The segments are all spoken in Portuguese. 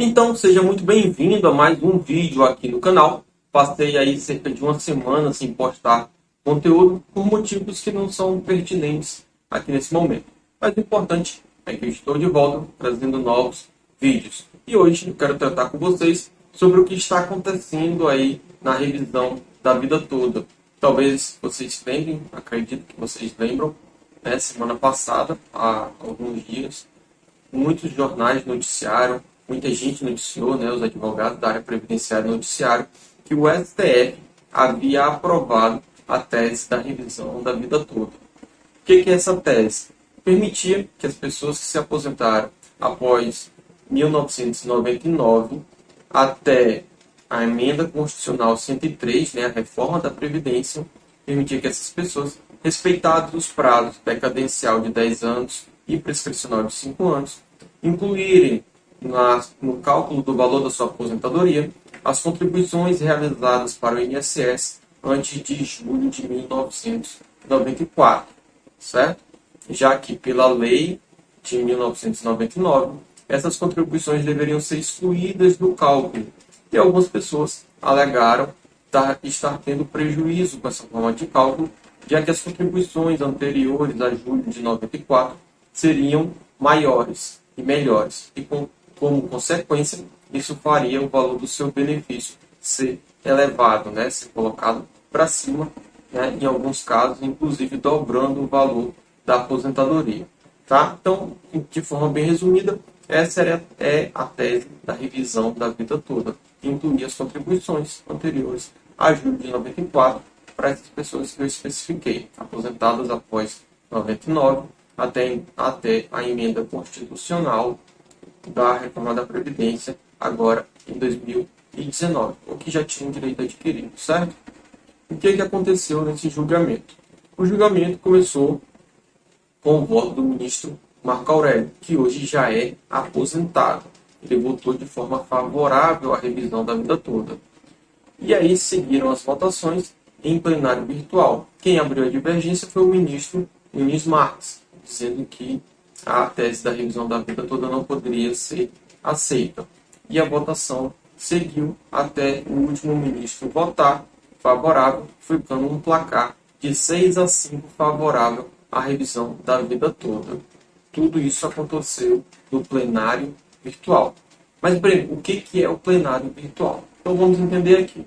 Então, seja muito bem-vindo a mais um vídeo aqui no canal. Passei aí cerca de uma semana sem postar conteúdo por motivos que não são pertinentes aqui nesse momento. Mas o importante é que eu estou de volta trazendo novos vídeos. E hoje eu quero tratar com vocês sobre o que está acontecendo aí na revisão da vida toda. Talvez vocês lembrem, acredito que vocês lembram, né, semana passada, há alguns dias, muitos jornais noticiaram, muita gente noticiou, né, os advogados da área previdenciária noticiaram, que o STF havia aprovado a tese da revisão da vida toda. O que é essa tese? Permitia que as pessoas que se aposentaram após 1999 até a emenda constitucional 103, né, a reforma da Previdência, permitia que essas pessoas, respeitados os prazos decadencial de 10 anos e prescricional de 5 anos, incluírem no cálculo do valor da sua aposentadoria as contribuições realizadas para o INSS antes de julho de 1994, certo? Já que pela lei de 1999, essas contribuições deveriam ser excluídas do cálculo. E algumas pessoas alegaram estar tendo prejuízo com essa forma de cálculo, já que as contribuições anteriores a julho de 94 seriam maiores e melhores. E como consequência, isso faria o valor do seu benefício ser elevado, né? Ser colocado para cima, né? Em alguns casos, inclusive dobrando o valor da aposentadoria. Tá? Então, de forma bem resumida, essa é a tese da revisão da vida toda. Incluir as contribuições anteriores a julho de 94 para essas pessoas que eu especifiquei, aposentadas após 99 até a emenda constitucional da reforma da Previdência, agora em 2019, o que já tinham direito adquirido, certo? O que aconteceu nesse julgamento? O julgamento começou com o voto do ministro Marco Aurélio, que hoje já é aposentado. Ele votou de forma favorável à revisão da vida toda. E aí seguiram as votações em plenário virtual. Quem abriu a divergência foi o ministro Nunes Marques, dizendo que a tese da revisão da vida toda não poderia ser aceita. E a votação seguiu até o último ministro votar favorável, ficando um placar de 6-5 favorável à revisão da vida toda. Tudo isso aconteceu no plenário virtual. Mas, Breno, o que é o plenário virtual? Então vamos entender aqui.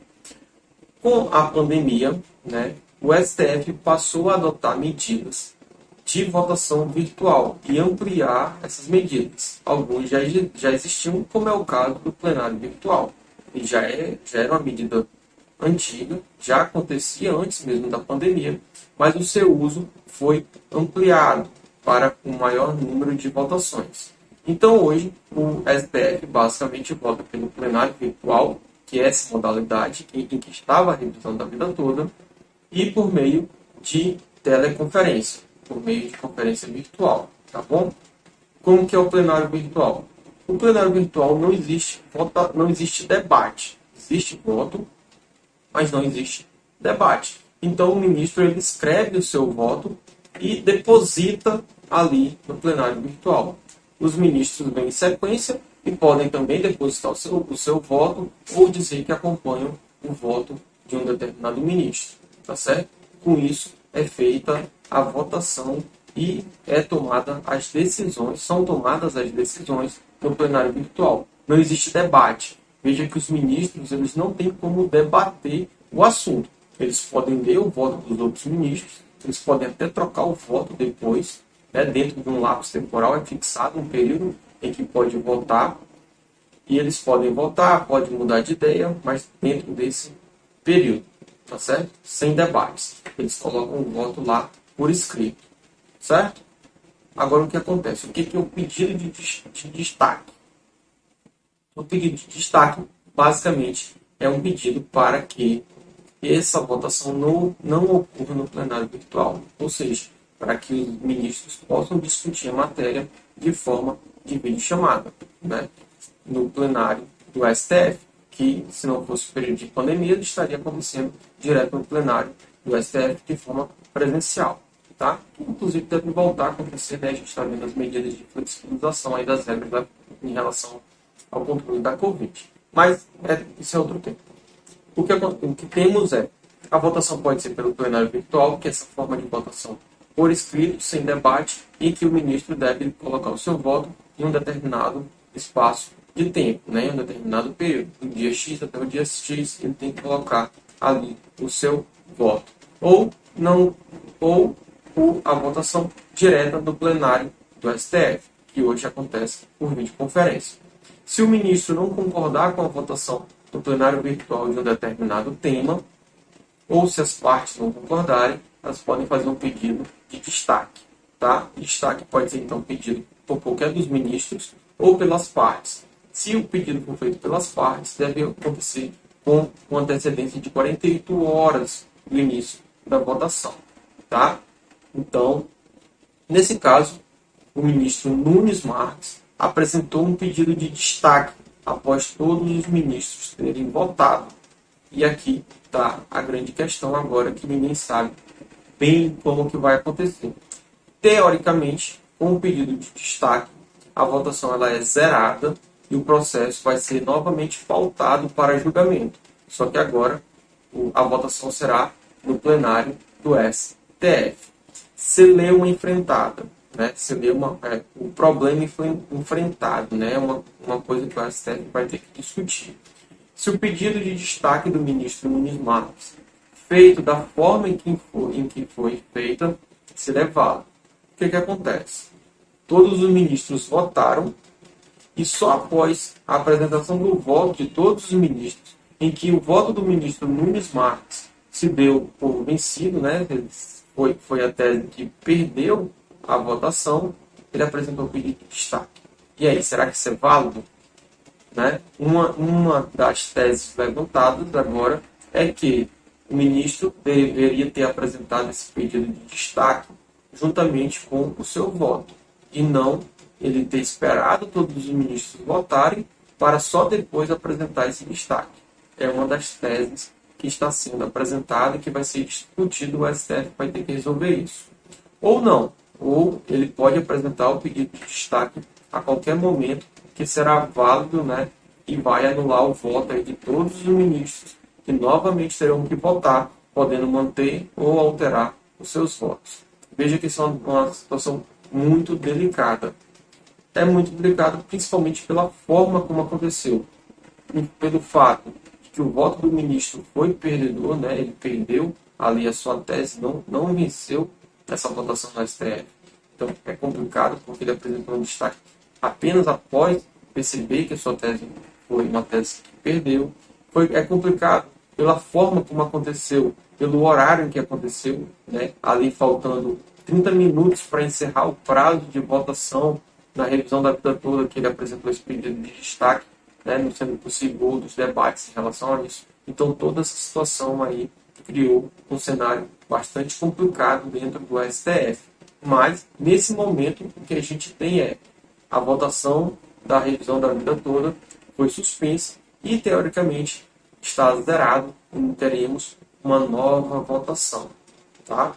Com a pandemia, né, o STF passou a adotar medidas de votação virtual e ampliar essas medidas. Alguns já existiam, como é o caso do plenário virtual. E já era uma medida antiga, já acontecia antes mesmo da pandemia, mas o seu uso foi ampliado para um maior número de votações. Então, hoje, o STF basicamente vota pelo plenário virtual, que é essa modalidade em que estava a revisão da vida toda, e por meio de teleconferência, por meio de conferência virtual, tá bom? Como que é o plenário virtual? O plenário virtual não existe debate. Existe voto, mas não existe debate. Então, o ministro ele escreve o seu voto e deposita ali no plenário virtual. Os ministros vêm em sequência e podem também depositar o seu voto ou dizer que acompanham o voto de um determinado ministro. Tá certo? Com isso, é feita a votação e são tomadas as decisões no plenário virtual. Não existe debate. Veja que os ministros eles não têm como debater o assunto. Eles podem ler o voto dos outros ministros, eles podem até trocar o voto depois, né, dentro de um lapso temporal, é fixado um período em que pode votar, e eles podem votar, podem mudar de ideia, mas dentro desse período, tá certo? Sem debates. Eles colocam o voto lá por escrito, certo? Agora o que acontece? O que é o pedido de destaque? O pedido de destaque, basicamente, é um pedido para que essa votação não ocorra no plenário virtual. Ou seja, para que os ministros possam discutir a matéria de forma de videochamada, né? No plenário do STF, que, se não fosse o período de pandemia, estaria acontecendo direto no plenário do STF de forma presencial. Tá? Inclusive, deve voltar a acontecer, né? A gente está vendo as medidas de flexibilização aí das regras em relação ao controle da Covid. Mas isso é outro tema. O que temos é, a votação pode ser pelo plenário virtual, que é essa forma de votação por escrito, sem debate, e que o ministro deve colocar o seu voto em um determinado espaço de tempo, né, em um determinado período, do dia X até o dia X, ele tem que colocar ali o seu voto. Ou não, ou a votação direta do plenário do STF, que hoje acontece por videoconferência. Se o ministro não concordar com a votação do plenário virtual de um determinado tema, ou se as partes não concordarem, elas podem fazer um pedido de destaque. Tá? Destaque pode ser, então, pedido por qualquer dos ministros ou pelas partes. Se o pedido for feito pelas partes, deve acontecer com uma antecedência de 48 horas do início da votação. Tá? Então, nesse caso, o ministro Nunes Marques apresentou um pedido de destaque após todos os ministros terem votado. E aqui está a grande questão agora, que ninguém sabe bem como que vai acontecer. Teoricamente, com o pedido de destaque, a votação ela é zerada e o processo vai ser novamente pautado para julgamento. Só que agora a votação será no plenário do STF. Celeuma enfrentada, né? Celeuma o problema enfrentado, né? Uma coisa que o STF vai ter que discutir. Se o pedido de destaque do ministro Nunes Marques, feito da forma em que foi feita, se é válido. O que acontece? Todos os ministros votaram e só após a apresentação do voto de todos os ministros, em que o voto do ministro Nunes Marques se deu por vencido, né? Foi a tese que perdeu a votação, ele apresentou o pedido de destaque. E aí, será que isso é válido? Né? Uma das teses levantadas agora é que o ministro deveria ter apresentado esse pedido de destaque juntamente com o seu voto, e não ele ter esperado todos os ministros votarem para só depois apresentar esse destaque. É uma das teses que está sendo apresentada e que vai ser discutido, o STF vai ter que resolver isso. Ou não, ou ele pode apresentar o pedido de destaque a qualquer momento, que será válido, né, e vai anular o voto aí de todos os ministros, que novamente terão que votar, podendo manter ou alterar os seus votos. Veja que isso é uma situação muito delicada. É muito delicado, principalmente pela forma como aconteceu. E pelo fato de que o voto do ministro foi perdedor, né, ele perdeu ali a sua tese, não venceu essa votação no STF. Então é complicado, porque ele apresentou um destaque apenas após perceber que a sua tese foi uma tese que perdeu. É complicado pela forma como aconteceu, pelo horário em que aconteceu, né? Ali faltando 30 minutos para encerrar o prazo de votação na revisão da vida toda, que ele apresentou esse pedido de destaque, né? Não sendo possível outros debates em relação a isso. Então toda essa situação aí criou um cenário bastante complicado dentro do STF. Mas, nesse momento, o que a gente tem é a votação da revisão da vida toda foi suspensa e, teoricamente, está zerado e não teremos uma nova votação. Tá?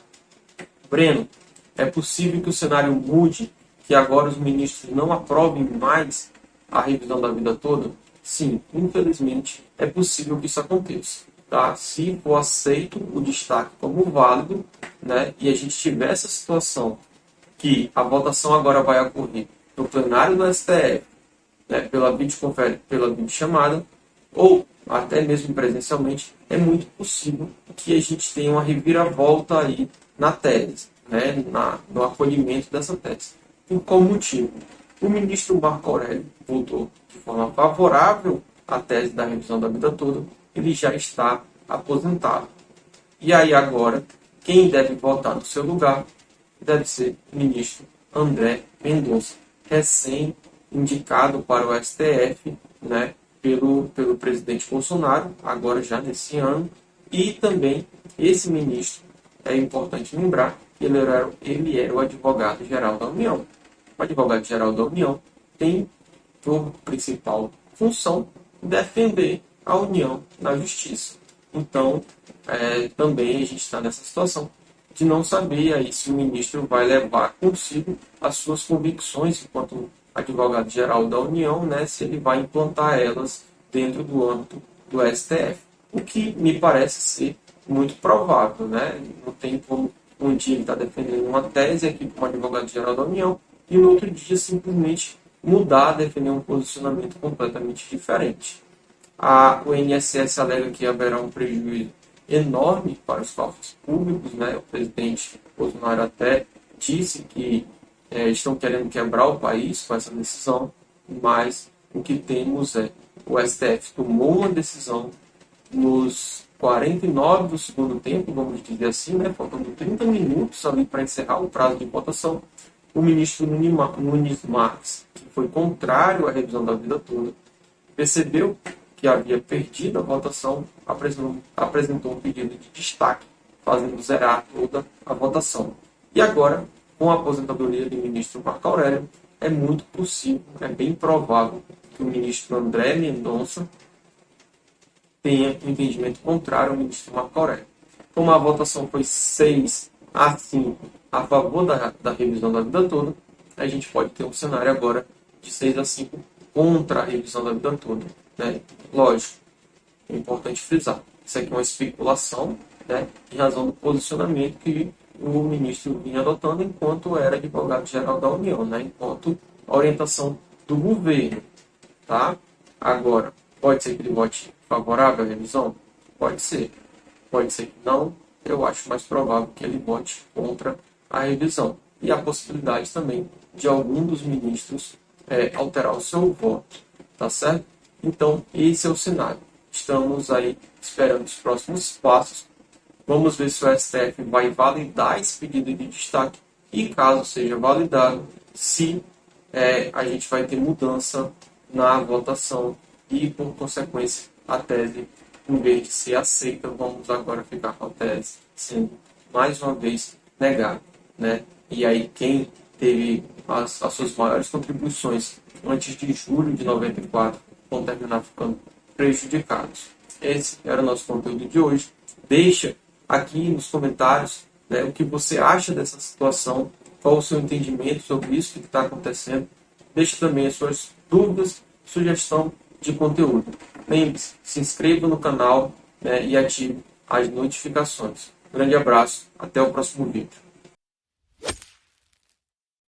Breno, é possível que o cenário mude, que agora os ministros não aprovem mais a revisão da vida toda? Sim, infelizmente, é possível que isso aconteça. Tá? Se for aceito o destaque como válido, né, e a gente tiver essa situação que a votação agora vai ocorrer no plenário do STF, né, pela videochamada, ou até mesmo presencialmente, é muito possível que a gente tenha uma reviravolta aí na tese, né, no acolhimento dessa tese. Por qual motivo? O ministro Marco Aurélio votou de forma favorável à tese da revisão da vida toda, ele já está aposentado. E aí agora, quem deve votar no seu lugar deve ser o ministro André Mendonça, recém-indicado para o STF, né, pelo presidente Bolsonaro, agora já nesse ano. E também esse ministro, é importante lembrar, ele era o advogado-geral da União. O advogado-geral da União tem por principal função defender a União na justiça. Então, também a gente está nessa situação de não saber aí se o ministro vai levar consigo as suas convicções enquanto advogado-geral da União, né, se ele vai implantar elas dentro do âmbito do STF. O que me parece ser muito provável, né? Não tem como um dia ele estar defendendo uma tese aqui como advogado-geral da União e no outro dia simplesmente mudar, defender um posicionamento completamente diferente. O INSS alega que haverá um prejuízo enorme para os cofres públicos, né? O presidente Bolsonaro até disse que estão querendo quebrar o país com essa decisão, mas o que temos o STF tomou uma decisão nos 49 do segundo tempo, vamos dizer assim, né? Faltando 30 minutos ali para encerrar o prazo de votação. O ministro Nunes Marques, que foi contrário à revisão da vida toda, percebeu que havia perdido a votação, apresentou um pedido de destaque, fazendo zerar toda a votação. E agora, com a aposentadoria do ministro Marco Aurélio, é muito possível, é bem provável que o ministro André Mendonça tenha um entendimento contrário ao ministro Marco Aurélio. Como a votação foi 6-5 a favor da revisão da vida toda, a gente pode ter um cenário agora de 6-5 contra a revisão da vida toda. Né? Lógico, é importante frisar, isso aqui é uma especulação, né, em razão do posicionamento que o ministro vinha adotando enquanto era advogado-geral da União, né, enquanto orientação do governo. Tá? Agora, pode ser que ele vote favorável à revisão? Pode ser. Pode ser que não. Eu acho mais provável que ele vote contra a revisão. E a possibilidade também de algum dos ministros alterar o seu voto. Tá certo? Então, esse é o cenário. Estamos aí esperando os próximos passos. Vamos ver se o STF vai validar esse pedido de destaque. E caso seja validado, se a gente vai ter mudança na votação e, por consequência, a tese, em vez de ser aceita, vamos agora ficar com a tese sendo, mais uma vez, negada. Né? E aí, quem teve as suas maiores contribuições antes de julho de 94 vão terminar ficando prejudicados. Esse era o nosso conteúdo de hoje. Deixa aqui nos comentários, né, o que você acha dessa situação, qual o seu entendimento sobre isso que está acontecendo. Deixe também as suas dúvidas, sugestão de conteúdo. Lembre-se, se inscreva no canal, né, e ative as notificações. Grande abraço, até o próximo vídeo.